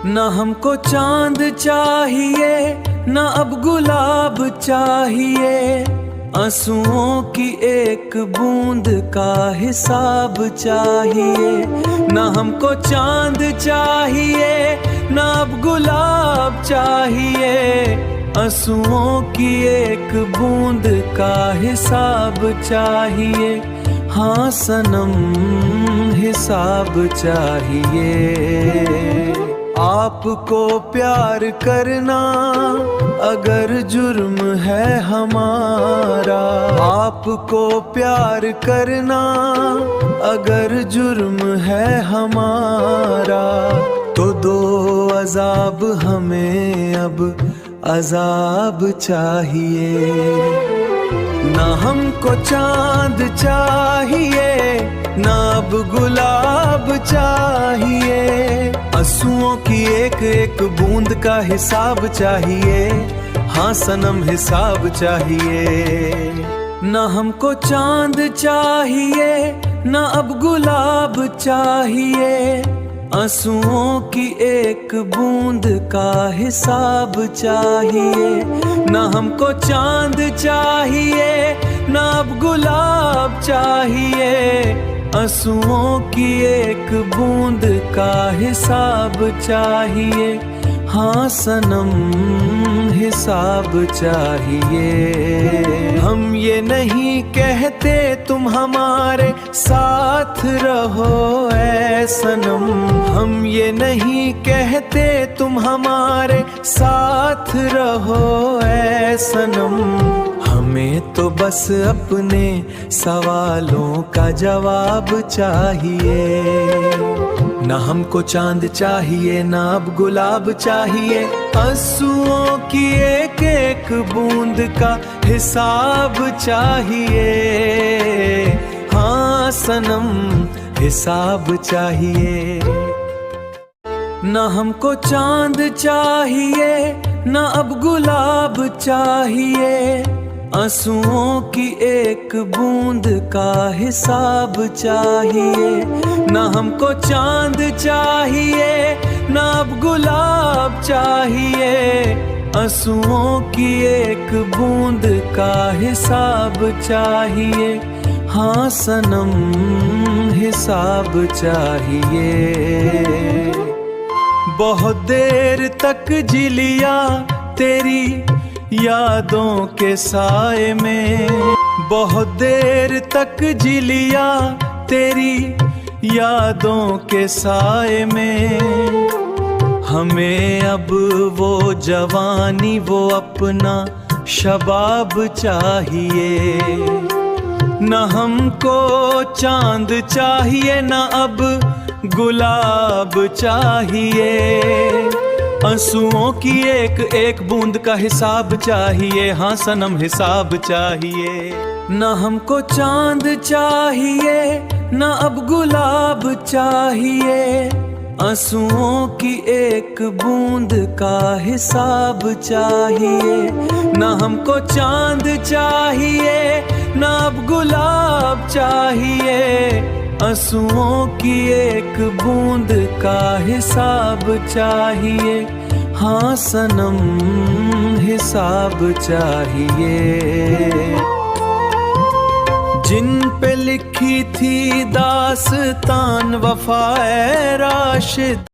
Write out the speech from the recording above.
न हमको चांद चाहिए न अब गुलाब चाहिए, आंसुओं की एक बूंद का हिसाब चाहिए। न हमको चांद चाहिए न अब गुलाब चाहिए, आंसुओं की एक बूंद का हिसाब चाहिए। हाँ सनम हिसाब चाहिए। आपको प्यार करना अगर जुर्म है हमारा, आपको प्यार करना अगर जुर्म है हमारा, तो दो अजाब हमें अब अजाब चाहिए। ना हमको चांद चाहिए ना अब गुलाब चाहिए, आंसुओं की एक एक बूंद का हिसाब चाहिए। हाँ सनम हिसाब चाहिए। ना हमको चांद चाहिए ना अब गुलाब चाहिए, आंसुओं की एक बूंद का हिसाब चाहिए। ना हमको चांद चाहिए ना अब गुलाब चाहिए, आंसुओं की एक बूंद का हिसाब चाहिए। हाँ सनम हिसाब चाहिए। हम ये नहीं कहते तुम हमारे साथ रहो ऐ सनम, हम ये नहीं कहते तुम हमारे साथ रहो ऐ सनम, हमें तो बस अपने सवालों का जवाब चाहिए। ना हमको चांद चाहिए ना अब गुलाब चाहिए, आंसुओं की एक एक बूंद का हिसाब चाहिए। हाँ सनम हिसाब चाहिए। ना हमको चांद चाहिए ना अब गुलाब चाहिए, आंसुओं की एक बूंद का हिसाब चाहिए। ना हमको चांद चाहिए ना अब गुलाब चाहिए, आंसुओं की एक बूंद का हिसाब चाहिए। हाँ सनम हिसाब चाहिए। बहुत देर तक जी लिया तेरी यादों के साए में, बहुत देर तक जी लिया तेरी यादों के साए में, हमें अब वो जवानी वो अपना शबाब चाहिए। न हमको चांद चाहिए न अब गुलाब चाहिए, आंसुओं की एक एक बूंद का हिसाब चाहिए। हाँ सनम हिसाब चाहिए। न हमको चांद चाहिए न अब गुलाब चाहिए, आंसुओं की एक बूंद का हिसाब चाहिए। न हमको चांद चाहिए न अब गुलाब चाहिए, आंसुओं की एक बूंद का हिसाब चाहिए। हाँ सनम हिसाब चाहिए। जिन पे लिखी थी दास्तान वफाए राशिद,